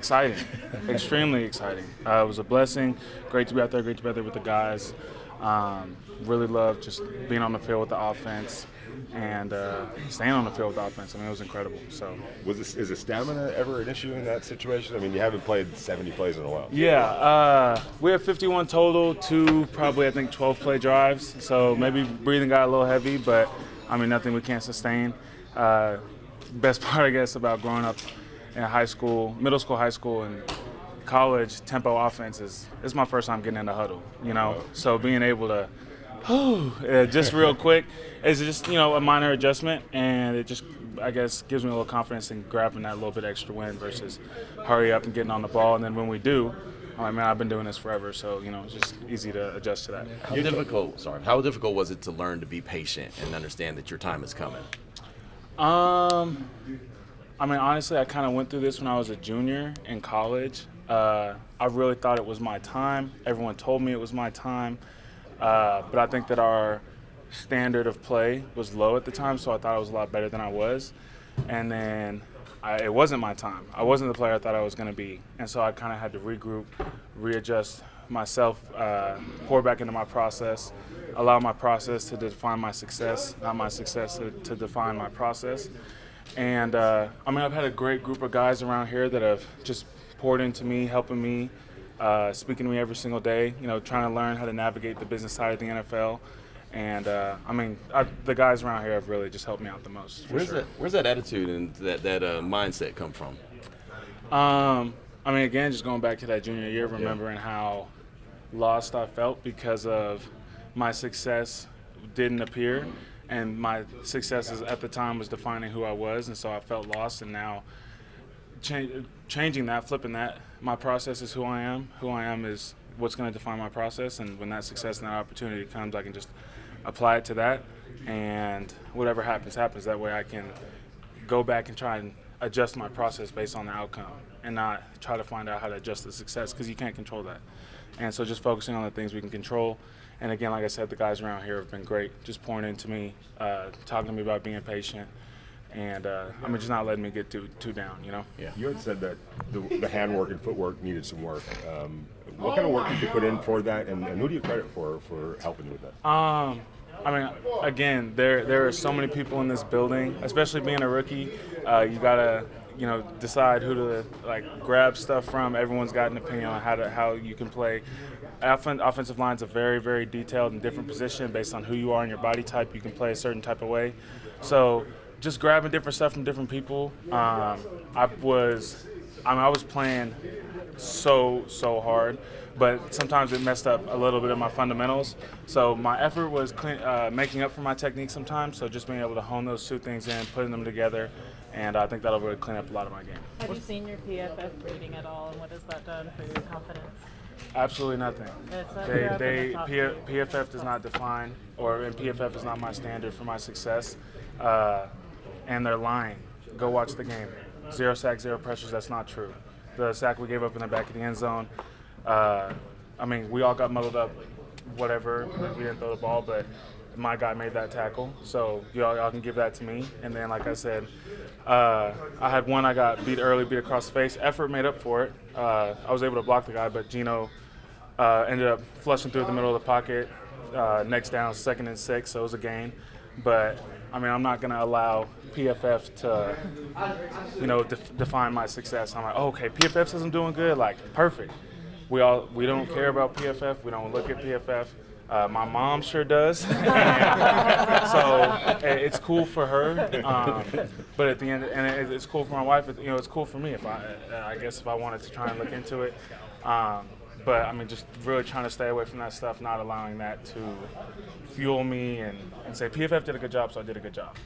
Exciting, extremely exciting. It was a blessing. Great to be out there. Great to be out there with the guys. Really loved just being on the field with the offense and staying on the field with the offense. I mean, it was incredible. So, Is the stamina ever an issue in that situation? I mean, you haven't played 70 plays in a while. yeah, we have 51 total, two probably I think 12 play drives. So maybe breathing got a little heavy, but I mean nothing we can't sustain. Best part I guess about growing up in high school, middle school, high school, and college tempo offense is my first time getting in the huddle, you know. So being able to just real quick is just, you know, a minor adjustment, and it just, I guess, gives me a little confidence in grabbing that little bit extra win versus hurry up and getting on the ball. And then when we do, I'm like, man, I've been doing this forever, so, you know, it's just easy to adjust to that. How difficult was it to learn to be patient and understand that your time is coming? I mean, honestly, I kind of went through this when I was a junior in college. I really thought it was my time. Everyone told me it was my time. But I think that our standard of play was low at the time, so I thought I was a lot better than I was. And then it wasn't my time. I wasn't the player I thought I was going to be. And so I kind of had to regroup, readjust myself, pour back into my process, allow my process to define my success, not my success to define my process. And, I mean, I've had a great group of guys around here that have just poured into me, helping me, speaking to me every single day, you know, trying to learn how to navigate the business side of the NFL. And, I mean, the guys around here have really just helped me out the most. Where's that attitude and that mindset come from? I mean, again, just going back to that junior year, remembering how lost I felt because of my success didn't appear. And my successes at the time was defining who I was, and so I felt lost. And now changing that, flipping that, my process is who I am. Who I am is what's going to define my process. And when that success and that opportunity comes, I can just apply it to that. And whatever happens, happens. That way I can go back and try and adjust my process based on the outcome and not try to find out how to adjust the success, because you can't control that. And so just focusing on the things we can control. And again, like I said, the guys around here have been great, just pouring into me, talking to me about being patient, and I mean, just not letting me get too down, you know? Yeah. You had said that the handwork and footwork needed some work. What kind of work did you put in for that, and who do you credit for helping you with that? I mean, again, there are so many people in this building, especially being a rookie. You gotta, you know, decide who to grab stuff from. Everyone's got an opinion on how you can play. Offensive line's a very, very detailed and different position based on who you are and your body type. You can play a certain type of way. So just grabbing different stuff from different people. I was playing so hard, but sometimes it messed up a little bit of my fundamentals. So my effort was making up for my technique sometimes. So just being able to hone those two things in, putting them together, and I think that'll really clean up a lot of my game. Have you seen your PFF rating at all, and what has that done for your confidence? Absolutely nothing. PFF does not define, and PFF is not my standard for my success. And they're lying. Go watch the game. 0 sacks, 0 pressures. That's not true. The sack we gave up in the back of the end zone. I mean, we all got muddled up. Whatever. We didn't throw the ball, but my guy made that tackle. So y'all can give that to me. And then, like I said, I had one I got beat early, beat across the face. Effort made up for it. I was able to block the guy, but Gino ended up flushing through the middle of the pocket. Next down, 2nd and 6, so it was a gain. But, I mean, I'm not going to allow PFF to, you know, define my success. I'm like, oh, okay, PFF says I'm doing good. Like, perfect. We don't care about PFF. We don't look at PFF. My mom sure does. So it's cool for her, but at the end, and it's cool for my wife. You know, it's cool for me if I guess if I wanted to try and look into it. But I mean, just really trying to stay away from that stuff, not allowing that to fuel me and say PFF did a good job, so I did a good job.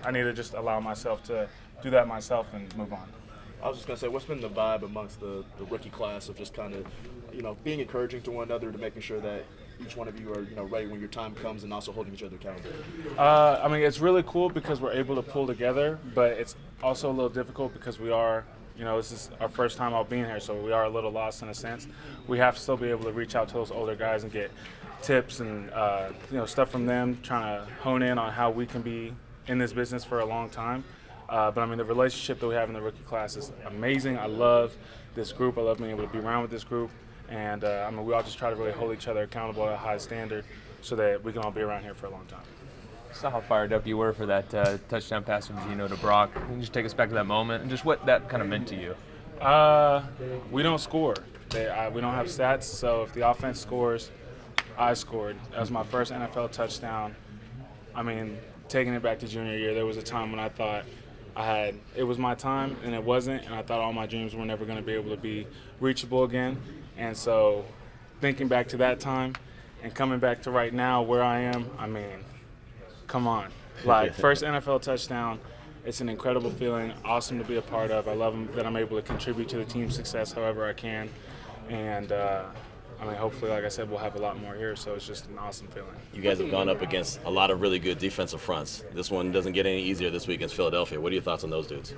I need to just allow myself to do that myself and move on. I was just going to say, what's been the vibe amongst the rookie class of just kind of, you know, being encouraging to one another, to making sure that each one of you are, you know, ready when your time comes, and also holding each other accountable? I mean, it's really cool because we're able to pull together, but it's also a little difficult because we are, you know, this is our first time out being here, so we are a little lost in a sense. We have to still be able to reach out to those older guys and get tips and, you know, stuff from them, trying to hone in on how we can be in this business for a long time. But I mean, the relationship that we have in the rookie class is amazing. I love this group. I love being able to be around with this group. And I mean, we all just try to really hold each other accountable at a high standard so that we can all be around here for a long time. Saw how fired up you were for that touchdown pass from Gino to Brock. Can you just take us back to that moment and just what that kind of meant to you? We don't score. We don't have stats, so if the offense scores, I scored. That was my first NFL touchdown. I mean, taking it back to junior year, there was a time when I thought it was my time, and it wasn't, and I thought all my dreams were never going to be able to be reachable again. And so thinking back to that time and coming back to right now where I am, I mean, come on. Like, first NFL touchdown, it's an incredible feeling, awesome to be a part of. I love that I'm able to contribute to the team's success however I can. And, I mean, hopefully, like I said, we'll have a lot more here, so it's just an awesome feeling. You guys have gone up against a lot of really good defensive fronts. This one doesn't get any easier this week against Philadelphia. What are your thoughts on those dudes?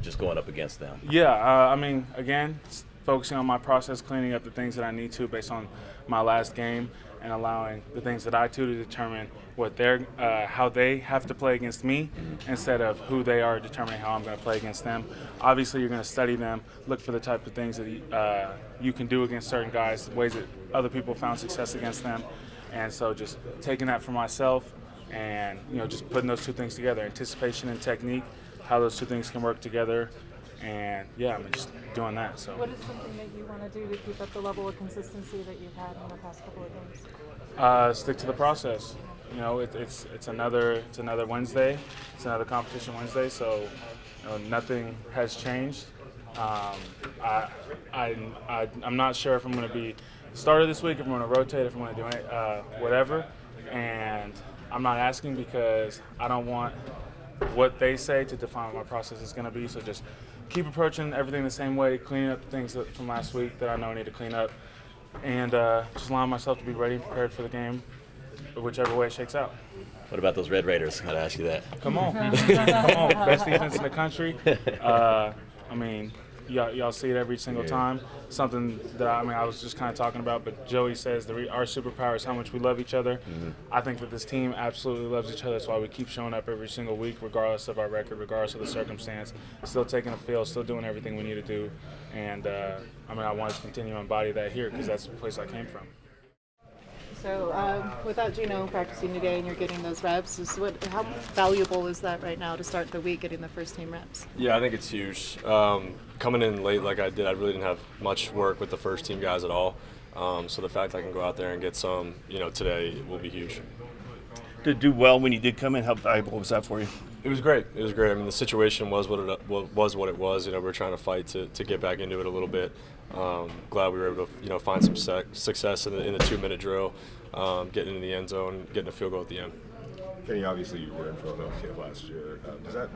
Just going up against them. Yeah, I mean, again, focusing on my process, cleaning up the things that I need to based on my last game, and allowing the things that I do to determine what how they have to play against me instead of who they are determining how I'm going to play against them. Obviously, you're going to study them, look for the type of things that you can do against certain guys, ways that other people found success against them. And so just taking that for myself and, just putting those two things together, anticipation and technique, how those two things can work together. And, yeah, I'm just doing that. So. What is something that you want to do to keep up the level of consistency that you've had in the past couple of games? Stick to the process. It's another Wednesday. It's another competition Wednesday, so nothing has changed. I'm not sure if I'm going to be starter this week, if I'm going to rotate, if I'm going to do whatever. And I'm not asking because I don't want what they say to define what my process is going to be. So just keep approaching everything the same way, cleaning up the things from last week that I know I need to clean up, and just allowing myself to be ready and prepared for the game, whichever way it shakes out. What about those Red Raiders? Got to ask you that. Come on. Come on. Best defense in the country. I mean, y'all see it every single time. Something that, I was just kind of talking about, but Joey says our superpower is how much we love each other. Mm-hmm. I think that this team absolutely loves each other. That's why we keep showing up every single week, regardless of our record, regardless of the circumstance, still taking the field, still doing everything we need to do. And, I wanted to continue to embody that here because that's the place I came from. So without Gino practicing today and you're getting those reps, how valuable is that right now to start the week getting the first team reps? Yeah, I think it's huge. Coming in late like I did, I really didn't have much work with the first team guys at all. So the fact I can go out there and get some, today will be huge. To do well when you did come in, how valuable was that for you? It was great. It was great. I mean, the situation was what it was. We were trying to fight to get back into it a little bit. Glad we were able to, find some success in the 2-minute drill, getting into the end zone, getting a field goal at the end. Kenny, obviously you were in Philadelphia last year. Does that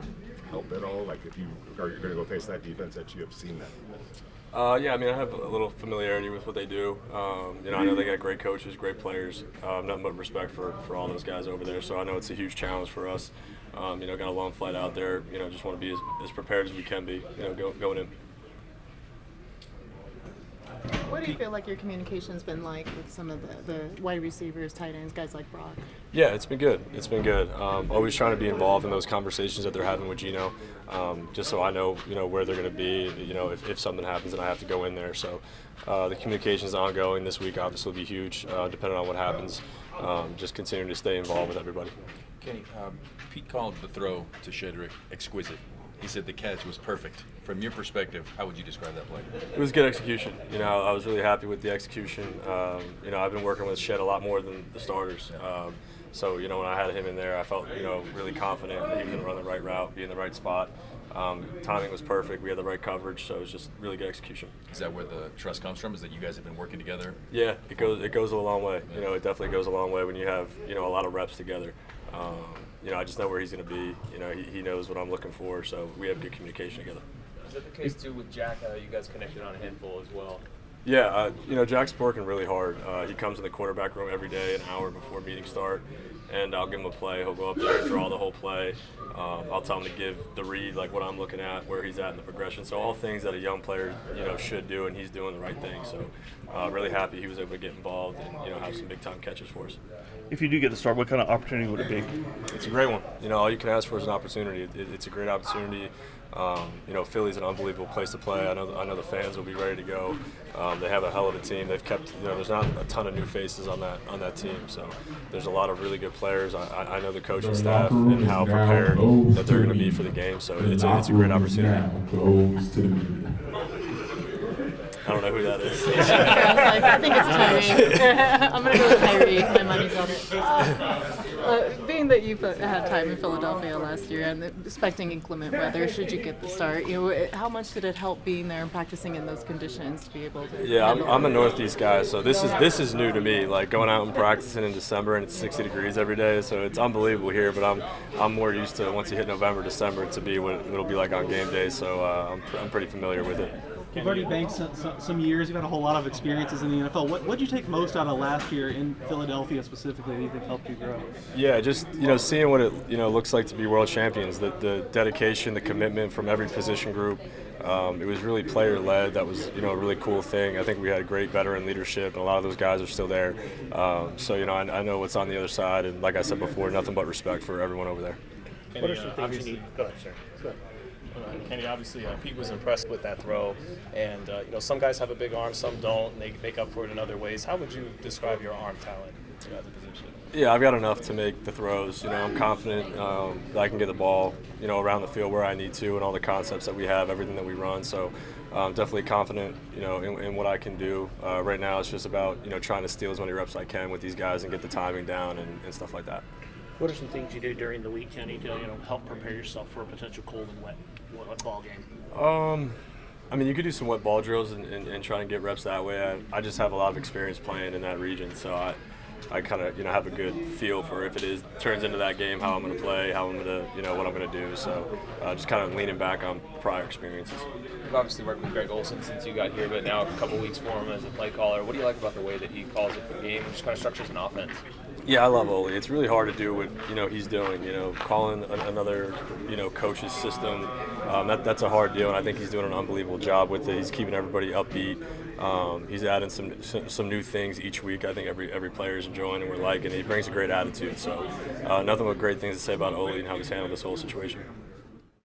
help at all? Like, if you are going to go face that defense, that you have seen that? Yeah, I have a little familiarity with what they do. I know they got great coaches, great players. Nothing but respect for all those guys over there. So I know it's a huge challenge for us. Got a long flight out there. Just want to be as prepared as we can be. Going in. What do you feel like your communication's been like with some of the wide receivers, tight ends, guys like Brock? Yeah, it's been good. It's been good. Always trying to be involved in those conversations that they're having with Gino, just so I know, where they're going to be, if something happens and I have to go in there. So the communication's ongoing. This week obviously will be huge, depending on what happens. Just continuing to stay involved with everybody. Kenny, Pete called the throw to Shedrick exquisite. He said the catch was perfect. From your perspective, how would you describe that play? It was good execution. I was really happy with the execution. I've been working with Shed a lot more than the starters. So, when I had him in there, I felt, really confident that he was going to run the right route, be in the right spot. Timing was perfect. We had the right coverage, so it was just really good execution. Is that where the trust comes from? Is that you guys have been working together? Yeah, it goes a long way. It definitely goes a long way when you have, a lot of reps together. I just know where he's going to be. He knows what I'm looking for, so we have good communication together. Is that the case too with Jack? You guys connected on a handful as well. Yeah, Jack's working really hard. He comes in the quarterback room every day, an hour before meetings start, and I'll give him a play. He'll go up there and draw the whole play. I'll tell him to give the read, like what I'm looking at, where he's at in the progression. So all things that a young player, should do, and he's doing the right thing. So really happy he was able to get involved and, have some big-time catches for us. If you do get the start, what kind of opportunity would it be? It's a great one. All you can ask for is an opportunity. It's a great opportunity. Philly's an unbelievable place to play. I know the fans will be ready to go. They have a hell of a team. They've kept, there's not a ton of new faces on that team. So there's a lot of really good players. I know the coaching staff and how prepared that they're going to be for the game. So it's a great opportunity. I don't know who that is. I think it's Tyree. I'm going to go with Tyree. My money's on it. Being that you've had time in Philadelphia last year and expecting inclement weather, should you get the start, how much did it help being there and practicing in those conditions to be able to? Yeah, I'm a Northeast guy, so this is new to me. Like going out and practicing in December and it's 60 degrees every day, so it's unbelievable here. But I'm more used to once you hit November, December to be what it'll be like on game day. So I'm pretty familiar with it. You've already banked some years. You've had a whole lot of experiences in the NFL. What did you take most out of last year in Philadelphia specifically that you think helped you grow? Yeah, just seeing what it looks like to be world champions. The dedication, the commitment from every position group. It was really player led. That was a really cool thing. I think we had great veteran leadership, and a lot of those guys are still there. So I know what's on the other side, and like I said before, nothing but respect for everyone over there. What are some things you need? Go ahead, sir. Go ahead. Kenny, obviously, Pete was impressed with that throw, and some guys have a big arm, some don't, and they make up for it in other ways. How would you describe your arm talent at the position? Yeah, I've got enough to make the throws. I'm confident that I can get the ball, around the field where I need to, and all the concepts that we have, everything that we run. So definitely confident, in what I can do. Right now, it's just about trying to steal as many reps as I can with these guys and get the timing down and stuff like that. What are some things you do during the week, Kenny, to help prepare yourself for a potential cold and wet ball game? You could do some wet ball drills and try and get reps that way. I just have a lot of experience playing in that region, so I kind of have a good feel for if it turns into that game, how I'm going to play, how I'm going to what I'm going to do. So just kind of leaning back on prior experiences. You've obviously worked with Greg Olson since you got here, but now a couple weeks for him as a play caller. What do you like about the way that he calls it the game and just kind of structures an offense? Yeah, I love Ole. It's really hard to do what he's doing. Calling another coach's system. That's a hard deal, and I think he's doing an unbelievable job with it. He's keeping everybody upbeat. He's adding some new things each week. I think every player is enjoying and we're liking it. He brings a great attitude. So nothing but great things to say about Ole and how he's handled this whole situation.